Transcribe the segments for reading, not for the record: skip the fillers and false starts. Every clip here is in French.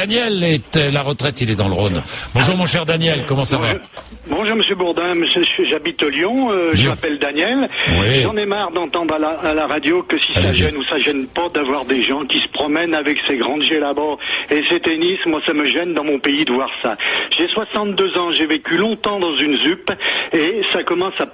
Daniel est la retraite, il est dans le Rhône. Bonjour mon cher Daniel, comment ça va? Bonjour Monsieur Bourdin, j'habite Lyon, je m'appelle Daniel. Oui. J'en ai marre d'entendre à la radio que si ça gêne ou ça gêne pas d'avoir des gens qui se promènent avec ces grandes là-bas et ces tennis, moi ça me gêne dans mon pays de voir ça. J'ai 62 ans, j'ai vécu longtemps dans une ZUP et ça commence à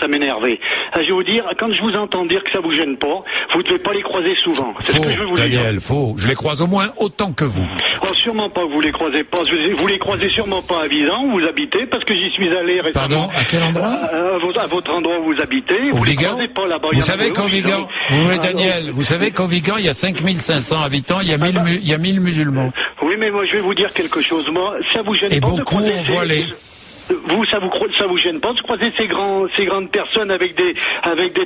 m'énerver. Je vais vous dire, quand je vous entends dire que ça vous gêne pas, vous ne devez pas les croiser souvent. C'est ce que je veux vous dire. Daniel, faux. Je les croise au moins autant que vous. Oh, sûrement pas, vous les croisez pas. Vous les croisez sûrement pas à Visan, où vous habitez, parce que j'y suis allé récemment. Pardon, à quel endroit? À votre endroit où vous habitez. Au Vous les Vigan? croisez pas là-bas. Vous savez qu'au Vigan, Daniel, vous savez qu'au Vigan, il y a 5500 habitants, il y a 1000 musulmans. Oui, mais moi, je vais vous dire quelque chose. Moi, ça vous gêne et pas de beaucoup croiser ont voilé. Vous, ça vous gêne pas de croiser ces grandes personnes avec des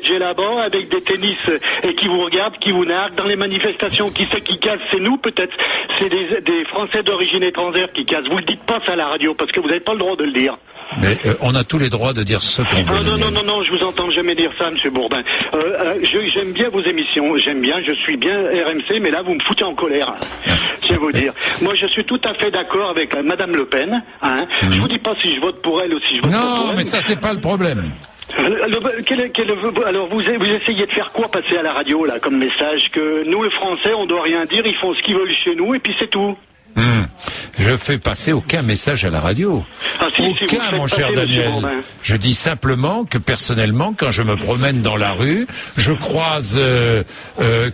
djellabas, avec des tennis, et qui vous regardent, qui vous narguent dans les manifestations, qui c'est qui casse? C'est nous, peut-être. C'est des Français d'origine étrangère qui cassent. Vous le dites pas ça à la radio, parce que vous n'avez pas le droit de le dire. Mais on a tous les droits de dire ce qu'on veut. Non, je vous entends jamais dire ça, Monsieur Bourdin. J'aime bien vos émissions, je suis bien RMC, mais là vous me foutez en colère. Je vais vous dire. Moi, je suis tout à fait d'accord avec Madame Le Pen. Hein. Je vous dis pas si je vote pour elle ou si je vote pas pour elle. Non, mais ça c'est pas le problème. Alors vous essayez de faire quoi passer à la radio là comme message que nous les Français on doit rien dire, ils font ce qu'ils veulent chez nous et puis c'est tout. Je fais passer aucun message à la radio. Aucun, mon cher Daniel. Je dis simplement que personnellement, quand je me promène dans la rue, je croise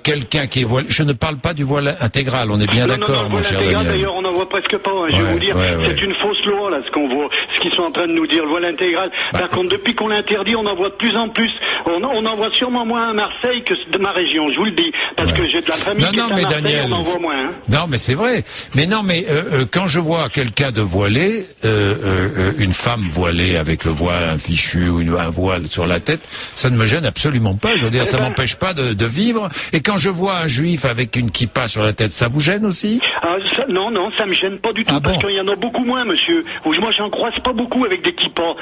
quelqu'un qui est voilé. Je ne parle pas du voile intégral, on est bien d'accord, mon cher Daniel. D'ailleurs, on n'en voit presque pas. Je vais vous dire, c'est une fausse loi là, ce qu'on voit, ce qu'ils sont en train de nous dire, le voile intégral. Par contre, depuis qu'on l'interdit, on en voit de plus en plus. On en voit sûrement moins à Marseille que de ma région. Je vous le dis, parce que j'ai de la famille qui est à Marseille, Daniel, on en voit moins. Hein. Non, mais c'est vrai. Mais non, mais quand je vois quelqu'un de voilé, une femme voilée avec le voile, un fichu ou un voile sur la tête, ça ne me gêne absolument pas. Je veux dire, ça m'empêche pas de vivre. Et quand je vois un juif avec une kippa sur la tête, ça vous gêne aussi? Non, ça me gêne pas du tout, parce qu'il y en a beaucoup moins, monsieur. Moi, j'en croise pas beaucoup avec des kippas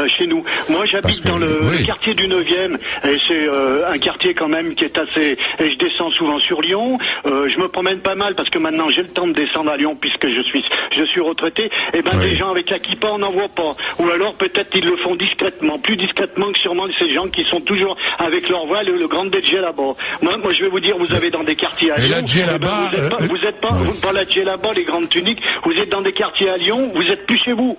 chez nous. Moi, j'habite dans le quartier du 9e, et c'est un quartier quand même qui est assez... Et je descends souvent sur Lyon. Je me promène pas mal, parce que maintenant, j'ai le temps de descendre à Lyon, puisque je suis retraité. Et des gens avec la kippa, on n'en voit pas. Ou alors, peut-être, ils le font discrètement. Plus discrètement que sûrement ces gens qui sont toujours avec leur voile, le grand djellaba. Moi, je vais vous dire, vous avez dans des quartiers à Lyon... vous êtes pas la djellaba, les grandes tuniques, vous êtes dans des quartiers à Lyon, vous êtes plus chez vous.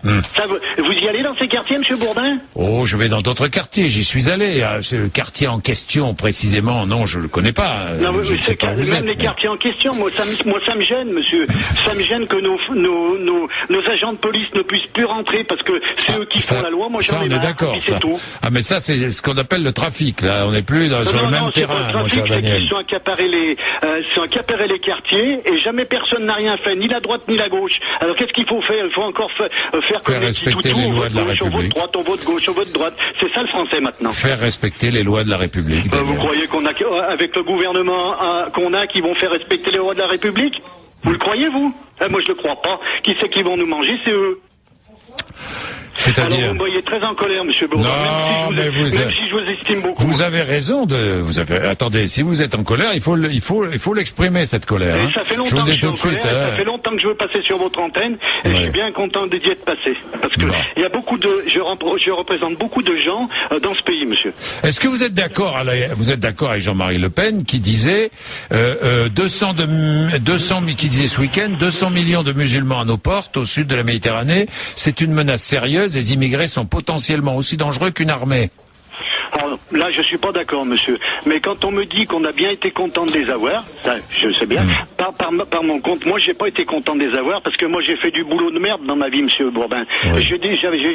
Vous y allez dans ces quartiers, Monsieur Bourdin? Oh, je vais dans d'autres quartiers, j'y suis allé. C'est le quartier en question, précisément, non, je le connais pas. Non, même les quartiers en question, moi ça me gêne, monsieur. Ça me gêne que nos agents de police ne puissent plus rentrer, parce que c'est eux qui font la loi, moi j'en ai marre, d'accord, c'est tout. Ah, mais ça, c'est ce qu'on appelle le trafic, là, on n'est plus sur le même terrain, mon cher Daniel. Ils sont accaparés les quartiers, et jamais personne n'a rien fait, ni la droite ni la gauche. Alors qu'est-ce qu'il faut faire? Il faut encore faire respecter les lois de la République. On vote gauche, on vote droite. C'est ça le français maintenant. Faire respecter les lois de la République. Vous croyez qu'on a, avec le gouvernement qui vont faire respecter les lois de la République? Vous le croyez, vous? Moi, je le crois pas. Qui c'est qui vont nous manger? C'est eux. C'est-à-dire... Alors vous me voyez très en colère, Monsieur Bourdin, même si je vous estime beaucoup. Vous avez raison attendez, si vous êtes en colère, il faut l'exprimer, cette colère. Ça fait longtemps que je suis en colère, ça fait longtemps que je veux passer sur votre antenne, et je suis bien content d'y être passé. Parce que il y a je représente beaucoup de gens dans ce pays, monsieur. Est-ce que vous êtes d'accord avec Jean-Marie Le Pen qui disait, qui disait ce week-end, 200 millions de musulmans à nos portes, au sud de la Méditerranée, c'est une menace sérieuse. Les immigrés sont potentiellement aussi dangereux qu'une armée. Alors, là, je suis pas d'accord, monsieur. Mais quand on me dit qu'on a bien été content de les avoir, ça, je sais bien, par mon compte, moi, j'ai pas été content de les avoir parce que moi, j'ai fait du boulot de merde dans ma vie, monsieur Bourdin. Oui. J'ai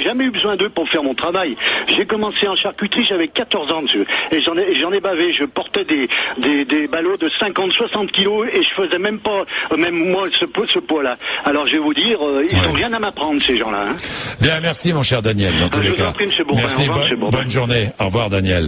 jamais eu besoin d'eux pour faire mon travail. J'ai commencé en charcuterie, j'avais 14 ans, monsieur. Et j'en ai bavé. Je portais des ballots de 50, 60 kilos et je faisais même pas, même moi, ce poids-là. Alors, je vais vous dire, ils ont rien à m'apprendre, ces gens-là. Hein. Bien, merci, mon cher Daniel, dans tous les cas. Je vous en prie, monsieur Bourdin. Merci, au revoir, monsieur Bourdin. Bonne journée. Au revoir, Daniel.